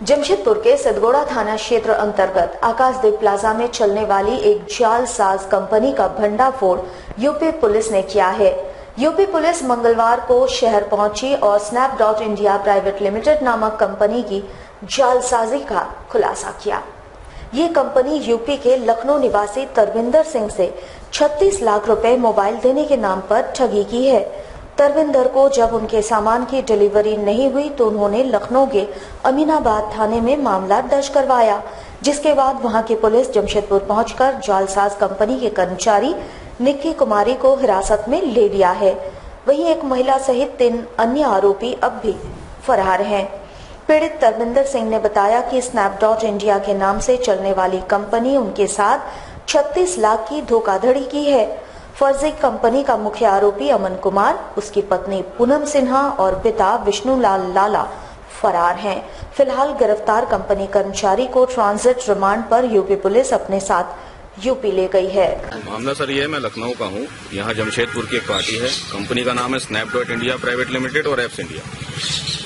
जमशेदपुर के सिद्धगोड़ा थाना क्षेत्र अंतर्गत आकाशदीप प्लाजा में चलने वाली एक जालसाज कंपनी का भंडाफोड़ यूपी पुलिस ने किया है। यूपी पुलिस मंगलवार को शहर पहुंची और स्नैप.इंडिया प्राइवेट लिमिटेड नामक कंपनी की जालसाजी का खुलासा किया। ये कंपनी यूपी के लखनऊ निवासी तरविंदर सिंह से 36 लाख रुपए मोबाइल देने के नाम पर ठगी की है। तरविंदर को जब उनके सामान की डिलीवरी नहीं हुई तो उन्होंने लखनऊ के अमीनाबाद थाने में मामला दर्ज करवाया, जिसके बाद वहां की पुलिस जमशेदपुर पहुंचकर जालसाज कंपनी के कर्मचारी निक्की कुमारी को हिरासत में ले लिया है। वहीं एक महिला सहित 3 अन्य आरोपी अब भी फरार हैं। पीड़ित तरविंदर सिंह ने बताया कि स्नैप.इंडिया के नाम से चलने वाली कंपनी उनके साथ 36 लाख की धोखाधड़ी की है। फर्जी कंपनी का मुख्य आरोपी अमन कुमार, उसकी पत्नी पूनम सिन्हा और पिता विष्णुलाल लाला फरार हैं। फिलहाल गिरफ्तार कंपनी कर्मचारी को ट्रांजिट रिमांड पर यूपी पुलिस अपने साथ यूपी ले गई है। मामला सर ये है, मैं लखनऊ का हूँ। यहाँ जमशेदपुर की एक पार्टी है, कंपनी का नाम है स्नैप.इंडिया प्राइवेट लिमिटेड और एप्स इंडिया।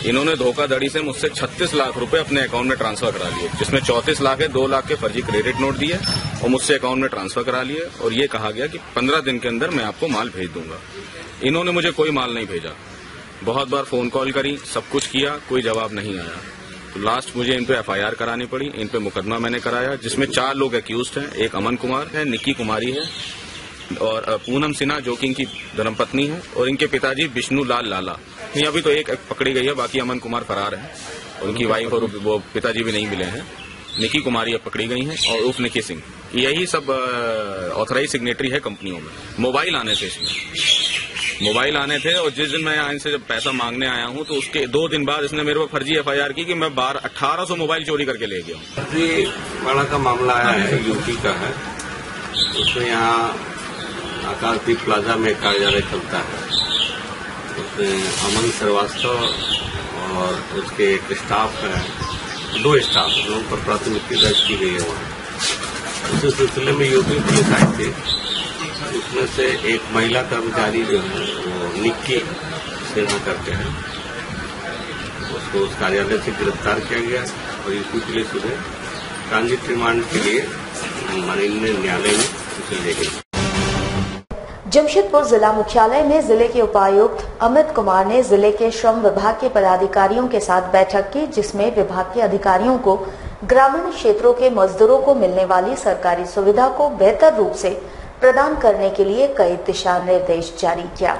इन्होंने धोखाधड़ी से मुझसे 36 लाख रुपए अपने अकाउंट में ट्रांसफर करा लिए, जिसमें 34 लाख है, 2 लाख के फर्जी क्रेडिट नोट दिए और मुझसे अकाउंट में ट्रांसफर करा लिए और ये कहा गया कि 15 दिन के अंदर मैं आपको माल भेज दूंगा। इन्होंने मुझे कोई माल नहीं भेजा। बहुत बार फोन कॉल करी, सब कुछ किया, कोई जवाब नहीं आया। तो लास्ट मुझे इन पे FIR करानी पड़ी। इन पे मुकदमा मैंने कराया, जिसमें 4 लोग एक्यूज्ड हैं। एक अमन कुमार है, निक्की कुमारी है और पूनम सिन्हा जो कि इनकी धर्मपत्नी है, और इनके पिताजी विष्णुलाल लाला। अभी तो एक पकड़ी गई है, बाकी अमन कुमार फरार है। उनकी वाइफ और वो पिताजी भी नहीं मिले हैं। निक्की कुमारी अब पकड़ी गई हैं और उर्फ निक्की सिंह। यही सब ऑथराइज सिग्नेटरी है कंपनियों में। मोबाइल आने थे, इसमें मोबाइल आने थे और जिस दिन मैं यहाँ इनसे जब पैसा मांगने आया हूँ तो उसके 2 दिन बाद इसने मेरे को फर्जी FIR की कि मैं 1800 मोबाइल चोरी करके ले गया हूँ। फर्जी वाला का मामला आया है, यूपी का है। उसमें यहाँ आकाशदीप प्लाजा में कार्यालय चलता है। उसमें अमन श्रीवास्तव और उसके एक स्टाफ है, 2 स्टाफ, लोगों पर प्राथमिकी दर्ज की गई है वहाँ। उसी सिलसिले में यूपी पुलिस आई थी। उसमें से एक महिला कर्मचारी जो है वो निक्की सिन्हा करके है, उसको उस कार्यालय से गिरफ्तार किया गया और यूपी पुलिस उन्हें ट्रांजिट रिमांड के लिए माननीय न्यायालय में उसे ले गई। जमशेदपुर जिला मुख्यालय में जिले के उपायुक्त अमित कुमार ने जिले के श्रम विभाग के पदाधिकारियों के साथ बैठक की, जिसमें विभाग के अधिकारियों को ग्रामीण क्षेत्रों के मजदूरों को मिलने वाली सरकारी सुविधा को बेहतर रूप से प्रदान करने के लिए कई दिशा निर्देश जारी किया।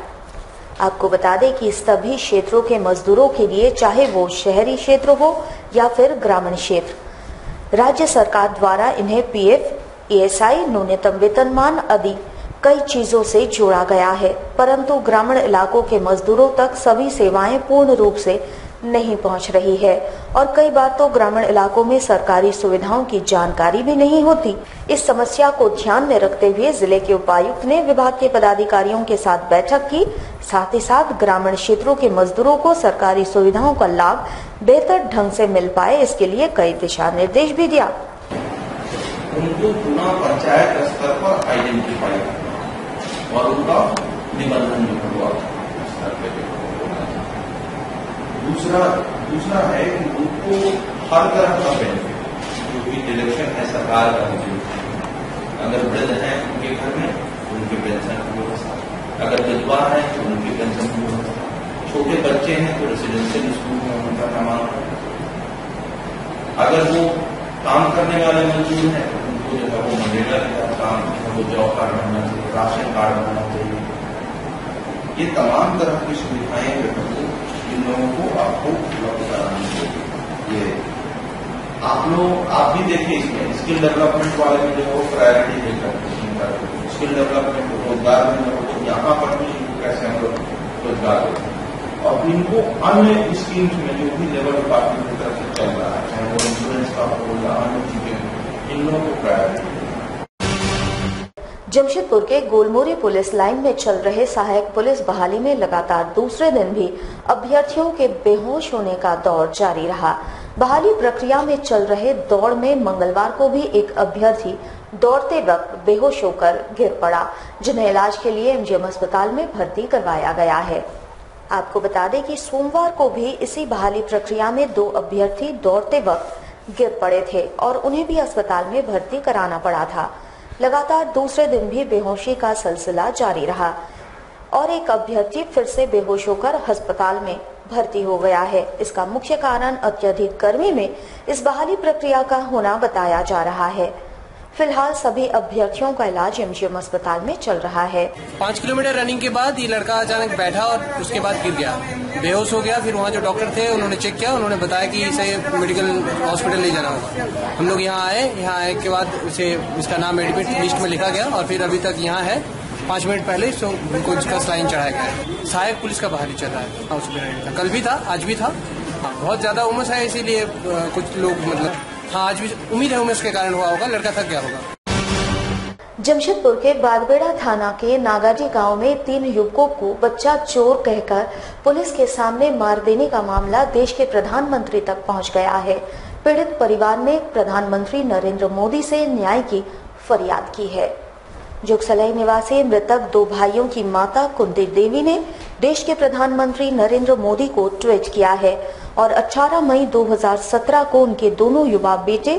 आपको बता दें कि सभी क्षेत्रों के मजदूरों के लिए, चाहे वो शहरी क्षेत्र हो या फिर ग्रामीण क्षेत्र, राज्य सरकार द्वारा इन्हें PF, ESI, न्यूनतम वेतनमान आदि कई चीजों से जोड़ा गया है, परंतु ग्रामीण इलाकों के मजदूरों तक सभी सेवाएं पूर्ण रूप से नहीं पहुंच रही है और कई बार तो ग्रामीण इलाकों में सरकारी सुविधाओं की जानकारी भी नहीं होती। इस समस्या को ध्यान में रखते हुए जिले के उपायुक्त ने विभाग के पदाधिकारियों के साथ बैठक की। साथ ही साथ ग्रामीण क्षेत्रों के मजदूरों को सरकारी सुविधाओं का लाभ बेहतर ढंग से मिल पाए, इसके लिए कई दिशा निर्देश भी दिया। उनको पुनः पंचायत स्तर पर आइडेंटिफाई करना और उनका निबंधन हुआ स्तर पे। दूसरा है कि उनको हर तरह का बेनिफिट, जो भी इलेक्शन है सरकार का, अगर वृद्ध है उनके घर में उनकी पेंशन की व्यवस्था, अगर विधवा है तो उनकी पेंशन की व्यवस्था, छोटे बच्चे हैं तो रेसिडेंशियल स्कूल में उनका नामांकन, अगर वो काम करने वाले मजदूर हैं तो उनको जो है वो मनरेगा का काम, वो जॉब कार्ड बनना चाहिए, राशन कार्ड बनना चाहिए। ये तमाम तरह की सुविधाएं जो है इन लोगों को आपको उपलब्ध करानी चाहिए। ये आप भी देखिए, इसमें स्किल डेवलपमेंट वाले में जो प्रायोरिटी देकर स्किल डेवलपमेंट रोजगार में तो यहाँ पर भी कैसे हम लोग रोजगार देते और इनको अन्य स्कीम्स में जो भी लेबर डिपार्टमेंट की तरफ से चल रहा है, चाहे वो इंश्योरेंस का हो या अन्य चीजें, इन लोगों को प्रायोरिटी। जमशेदपुर के गोलमोरी पुलिस लाइन में चल रहे सहायक पुलिस बहाली में लगातार दूसरे दिन भी अभ्यर्थियों के बेहोश होने का दौर जारी रहा। बहाली प्रक्रिया में चल रहे दौड़ में मंगलवार को भी एक अभ्यर्थी दौड़ते वक्त बेहोश होकर गिर पड़ा, जिन्हें इलाज के लिए MGM अस्पताल में भर्ती करवाया गया है। आपको बता दें कि सोमवार को भी इसी बहाली प्रक्रिया में 2 अभ्यर्थी दौड़ते वक्त गिर पड़े थे और उन्हें भी अस्पताल में भर्ती कराना पड़ा था। लगातार दूसरे दिन भी बेहोशी का सिलसिला जारी रहा और एक अभ्यर्थी फिर से बेहोश होकर अस्पताल में भर्ती हो गया है। इसका मुख्य कारण अत्यधिक गर्मी में इस बहाली प्रक्रिया का होना बताया जा रहा है। फिलहाल सभी अभ्यर्थियों का इलाज एमजीएम अस्पताल में चल रहा है। 5 किलोमीटर रनिंग के बाद ये लड़का अचानक बैठा और उसके बाद गिर गया, बेहोश हो गया। फिर वहाँ जो डॉक्टर थे उन्होंने चेक किया, उन्होंने बताया कि इसे मेडिकल हॉस्पिटल ले जाना होगा। हम लोग यहाँ आए के बाद इसे इसका नाम एडमिट लिस्ट में लिखा गया और फिर अभी तक यहाँ है। 5 मिनट पहले उनको इसका स्लाइन चढ़ाया गया है। सहायक पुलिस का बहाली चल रहा है हॉस्पिटल का। कल भी था, आज भी था। बहुत ज्यादा उमस है, इसीलिए कुछ लोग आज भी उम्मीद है उमस के कारण हुआ होगा, लड़का थक गया होगा। जमशेदपुर के बागबेड़ा थाना के नागाजी गांव में 3 युवकों को बच्चा चोर कहकर पुलिस के सामने मार देने का मामला देश के प्रधानमंत्री तक पहुंच गया है। पीड़ित परिवार ने प्रधानमंत्री नरेंद्र मोदी से न्याय की फरियाद की है। जोगसलाई निवासी मृतक 2 भाइयों की माता कुंती देवी ने देश के प्रधानमंत्री नरेंद्र मोदी को ट्वीट किया है और 18 मई 2017 को उनके दोनों युवा बेटे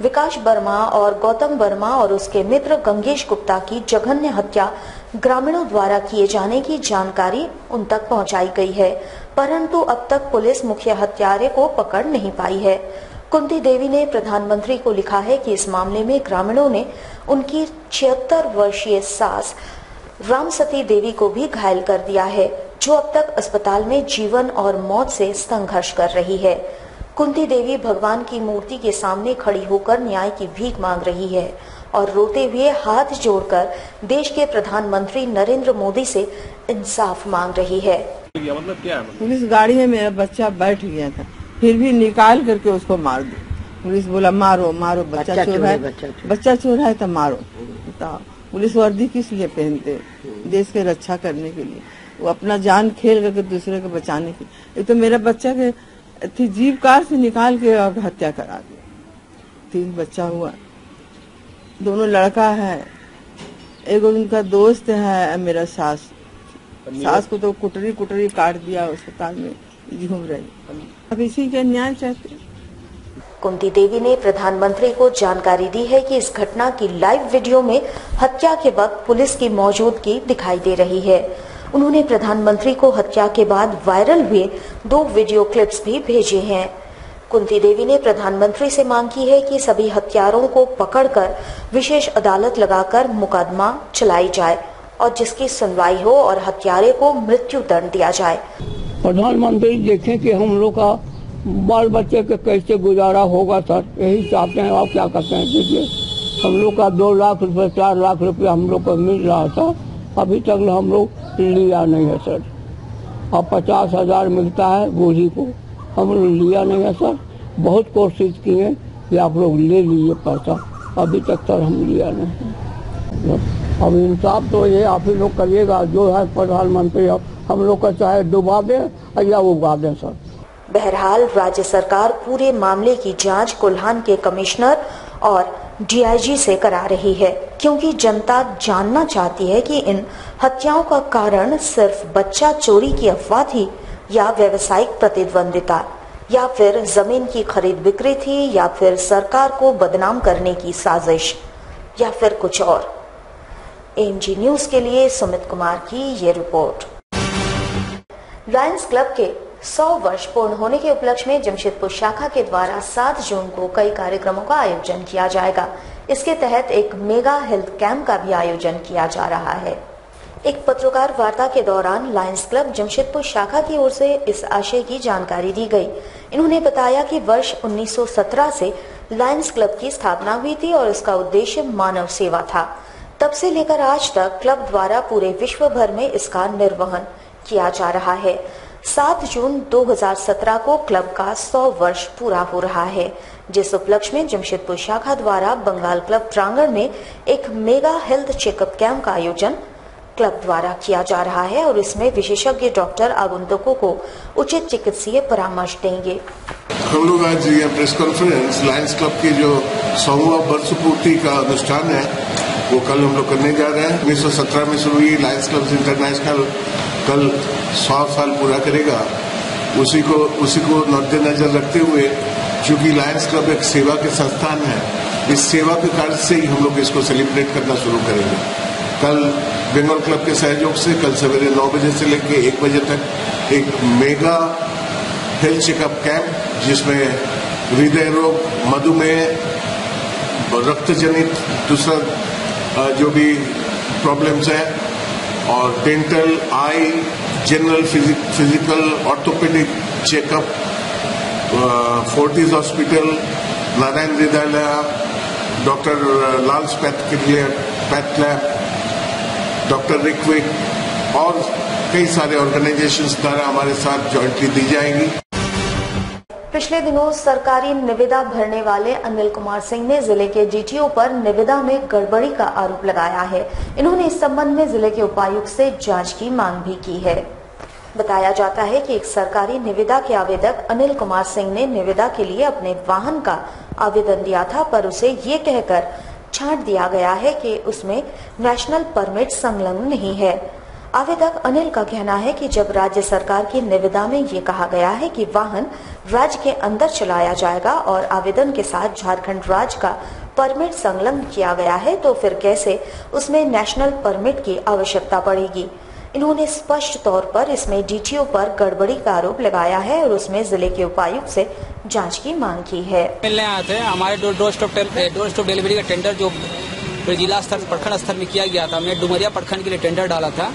विकास वर्मा और गौतम वर्मा और उसके मित्र गंगेश गुप्ता की जघन्य हत्या ग्रामीणों द्वारा किए जाने की जानकारी उन तक पहुंचाई गई है, परंतु अब तक पुलिस मुख्य हत्यारे को पकड़ नहीं पाई है। कुंती देवी ने प्रधानमंत्री को लिखा है कि इस मामले में ग्रामीणों ने उनकी 76 वर्षीय सास रामसती देवी को भी घायल कर दिया है, जो अब तक अस्पताल में जीवन और मौत से संघर्ष कर रही है। कुंती देवी भगवान की मूर्ति के सामने खड़ी होकर न्याय की भीख मांग रही है और रोते हुए हाथ जोड़कर देश के प्रधानमंत्री नरेंद्र मोदी से इंसाफ मांग रही है। मतलब क्या है? पुलिस गाड़ी में मेरा बच्चा बैठ गया था, फिर भी निकाल करके उसको मार दो। पुलिस बोला मारो मारो, बच्चा चोर है तो मारो। बताओ, पुलिस वर्दी किस लिए पहनते? देश की रक्षा करने के लिए। वो अपना जान खेल करके दूसरे को बचाने के लिए। तो मेरा बच्चा के जीव कार से निकाल के और हत्या करा दिया। 3 बच्चा हुआ, दोनों लड़का है। एक उनका दोस्त है मेरा सास को तो कुटरी काट दिया, अस्पताल में घूम रही। अब इसी का न्याय चाहते। कुंती देवी ने प्रधानमंत्री को जानकारी दी है कि इस घटना की लाइव वीडियो में हत्या के वक्त पुलिस की मौजूदगी दिखाई दे रही है। उन्होंने प्रधानमंत्री को हत्या के बाद वायरल हुए 2 वीडियो क्लिप्स भी भेजे हैं। कुंती देवी ने प्रधानमंत्री से मांग की है कि सभी हत्यारों को पकड़कर विशेष अदालत लगाकर मुकदमा चलाई जाए और जिसकी सुनवाई हो और हत्यारे को मृत्यु दंड दिया जाए। प्रधानमंत्री देखें कि हम लोग का बाल बच्चे के कैसे गुजारा होगा सर, यही चाहते हैं। आप क्या करते हैं दीजिए। हम लोग का 2 लाख रुपए 4 लाख रुपए हम लोग को मिल रहा था, अभी तक हम लोग लिया नहीं है सर। अब 50,000 मिलता है बूढ़ी को, हम लोग लिया नहीं है सर। बहुत कोशिश किए कि आप लोग ले लीजिए पैसा, अभी तक सर हम लिया नहीं। अब इंसाफ तो ये आप ही लोग करिएगा, जो है प्रधानमंत्री हम लोग का चाहे डुबा दे या उगा दे सर। बहरहाल राज्य सरकार पूरे मामले की जांच कोल्हान के कमिश्नर और डीआईजी से करा रही है, क्योंकि जनता जानना चाहती है कि इन हत्याओं का कारण सिर्फ बच्चा चोरी की अफवाह थी या व्यावसायिक प्रतिद्वंदिता या फिर जमीन की खरीद बिक्री थी या फिर सरकार को बदनाम करने की साजिश या फिर कुछ और। एमजी न्यूज के लिए सुमित कुमार की ये रिपोर्ट। लायंस क्लब के 100 वर्ष पूर्ण होने के उपलक्ष्य में जमशेदपुर शाखा के द्वारा 7 जून को कई कार्यक्रमों का आयोजन किया जाएगा। इसके तहत एक मेगा हेल्थ कैंप का भी आयोजन किया जा रहा है। एक पत्रकार वार्ता के दौरान लायंस क्लब जमशेदपुर शाखा की ओर से इस आशय की जानकारी दी गई। इन्होंने बताया कि वर्ष 1917 से लायंस क्लब की स्थापना हुई थी और इसका उद्देश्य मानव सेवा था। तब से लेकर आज तक क्लब द्वारा पूरे विश्व भर में इसका निर्वहन किया जा रहा है। 7 जून 2017 को क्लब का 100 वर्ष पूरा हो रहा है, जिस उपलक्ष्य में जमशेदपुर शाखा द्वारा बंगाल क्लब प्रांगण में एक मेगा हेल्थ चेकअप कैंप का आयोजन क्लब द्वारा किया जा रहा है और इसमें विशेषज्ञ डॉक्टर आगंतुकों को उचित चिकित्सीय परामर्श देंगे। हम लोग आज ये प्रेस कॉन्फ्रेंस लायंस क्लब की जो 100वां वर्ष पूर्ति का अनुष्ठान है वो कल हम लोग करने जा रहे हैं। 1917 में शुरू हुई लायंस क्लब इंटरनेशनल कल 100 साल पूरा करेगा, उसी को मद्देनजर रखते हुए, चूंकि लायंस क्लब एक सेवा के संस्थान है, इस सेवा के कार्य से ही हम लोग इसको सेलिब्रेट करना शुरू करेंगे। कल बंगाल क्लब के सहयोग से कल सवेरे 9 बजे से लेकर 1 बजे तक एक मेगा हेल्थ चेकअप कैंप, जिसमें हृदय रोग, मधुमेह, रक्त जनित दूसरा जो भी प्रॉब्लम्स है, और dental, eye, general physical, orthopaedic checkup, Fortis hospital, Narayana Hrudayalaya, doctor Lal's path lab, doctor रिक्विक और कई सारे ऑर्गेनाइजेशंस द्वारा हमारे साथ जॉइंटली दी जाएंगी। पिछले दिनों सरकारी निविदा भरने वाले अनिल कुमार सिंह ने जिले के डीटीओ पर निविदा में गड़बड़ी का आरोप लगाया है। इन्होंने इस संबंध में जिले के उपायुक्त से जांच की मांग भी की है। बताया जाता है कि एक सरकारी निविदा के आवेदक अनिल कुमार सिंह ने निविदा के लिए अपने वाहन का आवेदन दिया था, पर उसे ये कहकर छांट दिया गया है कि उसमें नेशनल परमिट संलग्न नहीं है। आवेदक अनिल का कहना है कि जब राज्य सरकार की निविदा में ये कहा गया है कि वाहन राज्य के अंदर चलाया जाएगा और आवेदन के साथ झारखंड राज्य का परमिट संलग्न किया गया है, तो फिर कैसे उसमें नेशनल परमिट की आवश्यकता पड़ेगी। इन्होंने स्पष्ट तौर पर इसमें डीटीओ पर गड़बड़ी का आरोप लगाया है और उसमें जिले के उपायुक्त से जांच की मांग की है। मिलने आए थे, हमारे डोर स्टॉप डिलीवरी का टेंडर जो जिला स्तर प्रखंड स्तर में किया गया था, हमने डुमरिया प्रखंड के लिए टेंडर डाला था,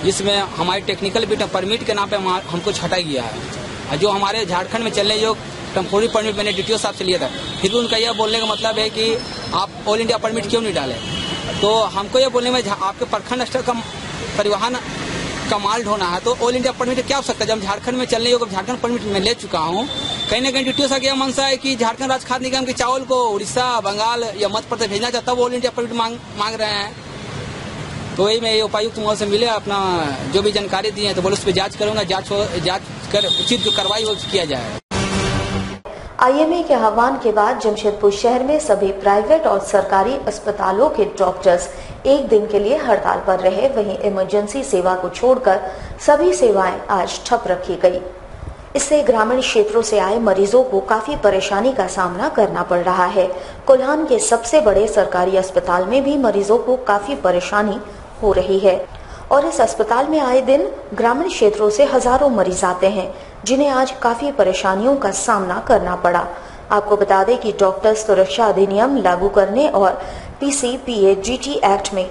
जिसमें हमारे टेक्निकल बिट परमिट के नाम पे हमको छटा गया है। जो हमारे झारखंड में चलने जो टेम्पोररी परमिट मैंने डीटीओ साहब से लिया था, फिर भी उनका यह बोलने का मतलब है कि आप ऑल इंडिया परमिट क्यों नहीं डाले। तो हमको ये बोलने में आपके प्रखंड स्तर का परिवहन का माल ढोना है, तो ऑल इंडिया परमिट क्या हो सकता है। जब झारखंड में चलने योग्य झारखंड परमिट में ले चुका हूँ, कहीं ना कहीं डीटीओ साहब का मनसा है कि झारखंड राज्य खाद्य निगम के चावल को उड़ीसा, बंगाल या मध्य प्रदेश भेजना चाहता है, वो ऑल इंडिया परमिट मांग रहे हैं। तो वही मैं उपायुक्त महोदय से मिले, अपना जो भी जानकारी दी है तो बोले उस पर जांच करूंगा, जांच कर उचित जो कार्रवाई हो किया जाए। आईएमए के आह्वान के बाद जमशेदपुर शहर में सभी प्राइवेट और सरकारी अस्पतालों के डॉक्टर्स एक दिन के लिए हड़ताल पर रहे। वहीं इमरजेंसी सेवा को छोड़कर सभी सेवाएं आज ठप रखी गई। इससे ग्रामीण क्षेत्रों से आए मरीजों को काफी परेशानी का सामना करना पड़ रहा है। कोल्हान के सबसे बड़े सरकारी अस्पताल में भी मरीजों को काफी परेशानी हो रही है और इस अस्पताल में आए दिन ग्रामीण क्षेत्रों से हजारों मरीज आते हैं, जिन्हें आज काफी परेशानियों का सामना करना पड़ा। आपको बता दें कि डॉक्टर सुरक्षा अधिनियम लागू करने और PCPA-GT एक्ट में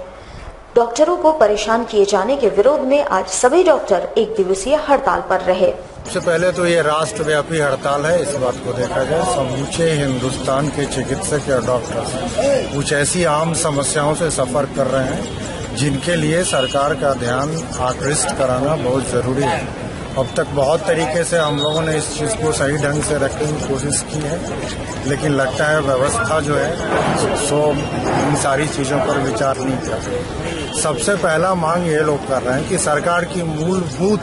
डॉक्टरों को परेशान किए जाने के विरोध में आज सभी डॉक्टर एक दिवसीय हड़ताल पर रहे। सबसे पहले तो ये राष्ट्रव्यापी हड़ताल है। इस बात को देखा जाए, समूचे हिंदुस्तान के चिकित्सक या डॉक्टर कुछ ऐसी आम समस्याओं से सफर कर रहे हैं जिनके लिए सरकार का ध्यान आकृष्ट कराना बहुत जरूरी है। अब तक बहुत तरीके से हम लोगों ने इस चीज को सही ढंग से रखने की कोशिश की है, लेकिन लगता है व्यवस्था जो है सो इन सारी चीजों पर विचार नहीं कर रही। सबसे पहला मांग ये लोग कर रहे हैं कि सरकार की मूलभूत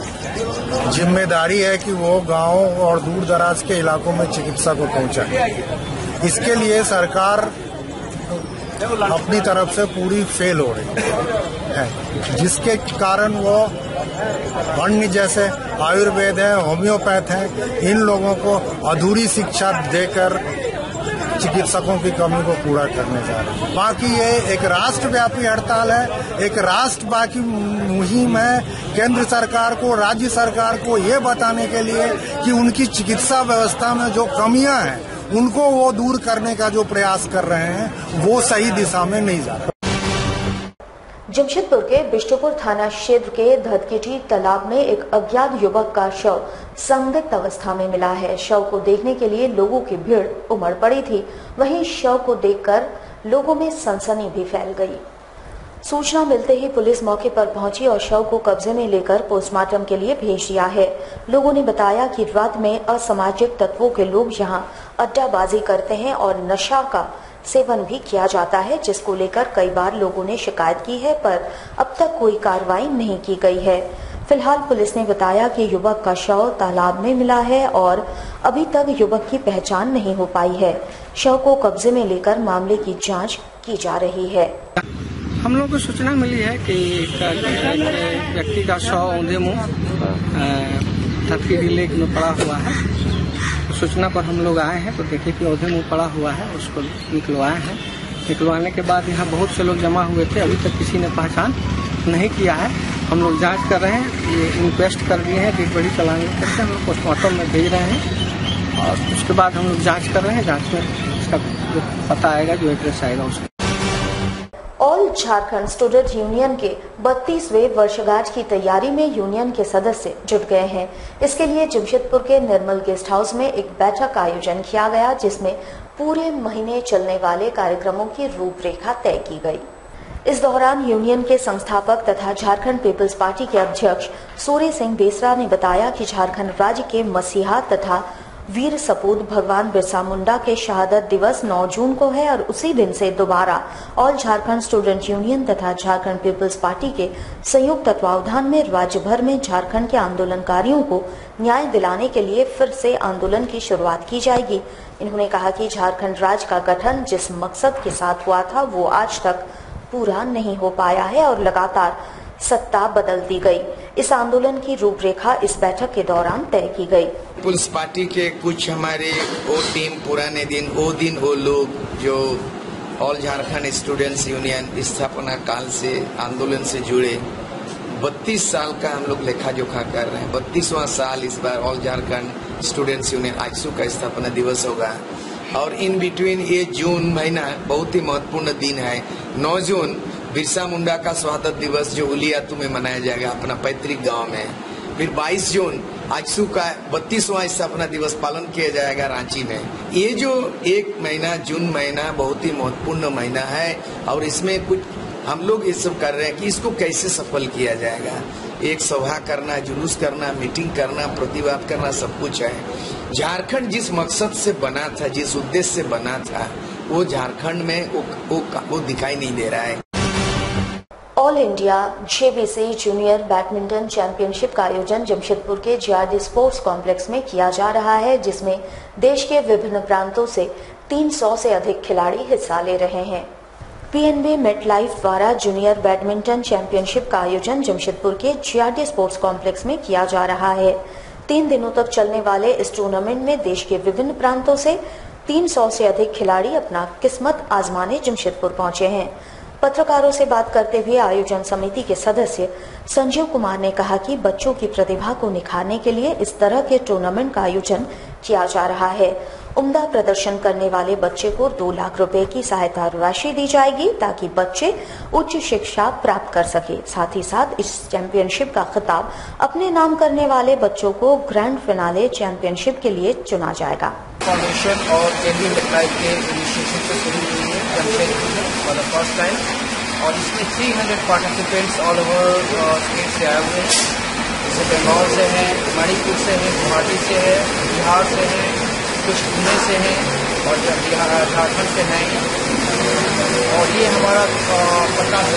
जिम्मेदारी है कि वो गांव और दूर दराज के इलाकों में चिकित्सा को पहुंचाए। इसके लिए सरकार अपनी तरफ से पूरी फेल हो रही है, जिसके कारण वो अन्य जैसे आयुर्वेद है, होम्योपैथ है, इन लोगों को अधूरी शिक्षा देकर चिकित्सकों की कमी को पूरा करने जा रहे हैं। बाकी ये एक राष्ट्रव्यापी हड़ताल है, एक राष्ट्रव्यापी मुहिम है केंद्र सरकार को, राज्य सरकार को ये बताने के लिए कि उनकी चिकित्सा व्यवस्था में जो कमियां हैं उनको वो दूर करने का जो प्रयास कर रहे हैं वो सही दिशा में नहीं जा रहा। जमशेदपुर के बिष्टुपुर थाना क्षेत्र के धदकेटी तालाब में एक अज्ञात युवक का शव संदिग्ध अवस्था में मिला है। शव को देखने के लिए लोगों की भीड़ उमड़ पड़ी थी। वहीं शव को देखकर लोगों में सनसनी भी फैल गई। सूचना मिलते ही पुलिस मौके पर पहुंची और शव को कब्जे में लेकर पोस्टमार्टम के लिए भेज दिया है। लोगों ने बताया कि रात में असामाजिक तत्वों के लोग यहां अड्डाबाजी करते हैं और नशा का सेवन भी किया जाता है, जिसको लेकर कई बार लोगों ने शिकायत की है, पर अब तक कोई कार्रवाई नहीं की गई है। फिलहाल पुलिस ने बताया कि युवक का शव तालाब में मिला है और अभी तक युवक की पहचान नहीं हो पाई है। शव को कब्जे में लेकर मामले की जांच की जा रही है। हम लोग को सूचना मिली है कि एक व्यक्ति का शव औंधे मुंह तपकीरी लेक में पड़ा हुआ है। सूचना पर हम लोग आए हैं तो देखे कि औंधे मुंह पड़ा हुआ है, उसको निकलवाए हैं। निकलवाने के बाद यहाँ बहुत से लोग जमा हुए थे, अभी तक किसी ने पहचान नहीं किया है। हम लोग जांच कर रहे हैं, ये इंक्वेस्ट कर दिए हैं, डेड बॉडी चलाने करके हम लोग पोस्टमार्टम में भेज रहे हैं और उसके बाद हम लोग जांच कर रहे हैं। जांच में इसका जो पता आएगा, जो एड्रेस आएगा उसका। ऑल झारखंड स्टूडेंट यूनियन के 32वें वर्षगांठ की तैयारी में यूनियन के सदस्य जुट गए हैं। इसके लिए जमशेदपुर के निर्मल गेस्ट हाउस में एक बैठक का आयोजन किया गया, जिसमें पूरे महीने चलने वाले कार्यक्रमों की रूपरेखा तय की गई। इस दौरान यूनियन के संस्थापक तथा झारखंड पीपल्स पार्टी के अध्यक्ष सूर्य सिंह बेसरा ने बताया कि झारखंड राज्य के मसीहा तथा वीर सपूत भगवान बिरसा मुंडा के शहादत दिवस 9 जून को है और उसी दिन से दोबारा ऑल झारखंड स्टूडेंट यूनियन तथा झारखंड पीपल्स पार्टी के संयुक्त तत्वावधान में राज्य भर में झारखंड के आंदोलनकारियों को न्याय दिलाने के लिए फिर से आंदोलन की शुरुआत की जाएगी। इन्होंने कहा कि झारखंड राज्य का गठन जिस मकसद के साथ हुआ था वो आज तक पूरा नहीं हो पाया है और लगातार सत्ता बदल दी गई। इस आंदोलन की रूपरेखा इस बैठक के दौरान तय की गई। पीपल्स पार्टी के कुछ हमारे वो टीम पुराने दिन वो लोग जो ऑल झारखंड स्टूडेंट्स यूनियन स्थापना काल से आंदोलन से जुड़े 32 साल का हम लोग लेखा जोखा कर रहे हैं। 32वां साल इस बार ऑल झारखंड स्टूडेंट्स यूनियन आईसू का स्थापना दिवस होगा और इन बिटवीन ये जून महीना बहुत ही महत्वपूर्ण दिन है। 9 जून बिरसा मुंडा का शहादत दिवस जो उलियातू में मनाया जाएगा अपना पैतृक गांव में। फिर 22 जून आजसू का 32वां स्थापना दिवस पालन किया जाएगा रांची में। ये जो एक महीना जून महीना बहुत ही महत्वपूर्ण महीना है और इसमें कुछ हम लोग ये सब कर रहे हैं कि इसको कैसे सफल किया जाएगा। एक सभा करना, जुलूस करना, मीटिंग करना, प्रतिवाद करना, सब कुछ है। झारखंड जिस मकसद से बना था, जिस उद्देश्य से बना था, वो झारखंड में वो दिखाई नहीं दे रहा है। All India JBC junior badminton championship का आयोजन जमशेदपुर के जीआरडी स्पोर्ट्स कॉम्प्लेक्स में किया जा रहा है, जिसमें देश के विभिन्न प्रांतों से 300 से अधिक खिलाड़ी हिस्सा ले रहे हैं। पीएनबी मेटलाइफ द्वारा जूनियर बैडमिंटन चैंपियनशिप का आयोजन जमशेदपुर के जीआरडी स्पोर्ट्स कॉम्प्लेक्स में किया जा रहा है। 3 दिनों तक चलने वाले इस टूर्नामेंट में देश के विभिन्न प्रांतों से 300 से अधिक खिलाड़ी अपना किस्मत आजमाने जमशेदपुर पहुंचे हैं। पत्रकारों से बात करते हुए आयोजन समिति के सदस्य संजीव कुमार ने कहा कि बच्चों की प्रतिभा को निखारने के लिए इस तरह के टूर्नामेंट का आयोजन किया जा रहा है। उम्दा प्रदर्शन करने वाले बच्चे को 2 लाख रुपए की सहायता राशि दी जाएगी ताकि बच्चे उच्च शिक्षा प्राप्त कर सके। साथ ही साथ इस चैंपियनशिप का खिताब अपने नाम करने वाले बच्चों को ग्रैंड फिनाले चैंपियनशिप के लिए चुना जाएगा। फाउंडेशन और केंद्रीय मेटलाइफ के इनिशिएटिव से शुरू हुई है Jamshedpur for the first time और इसमें 300 पार्टिसिपेंट्स ऑल ओवर स्टेट से आए हुए हैं। जैसे बंगाल से हैं, मणिपुर से हैं, गुवाहाटी से है, बिहार से हैं, कुछ पुणे से हैं और झारखंड से हैं और ये हमारा 50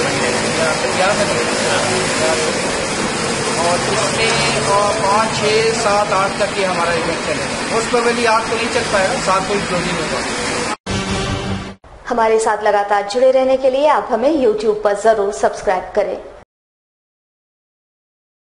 और इसमें 5, 6, 7, 8 तक ये हमारा इवेंट चलेगा। उस पर वैली 8 तो नहीं चल पाएगा, 7 को ही क्लोजिंग होगा। हमारे साथ लगातार जुड़े रहने के लिए आप हमें YouTube पर जरूर सब्सक्राइब करें।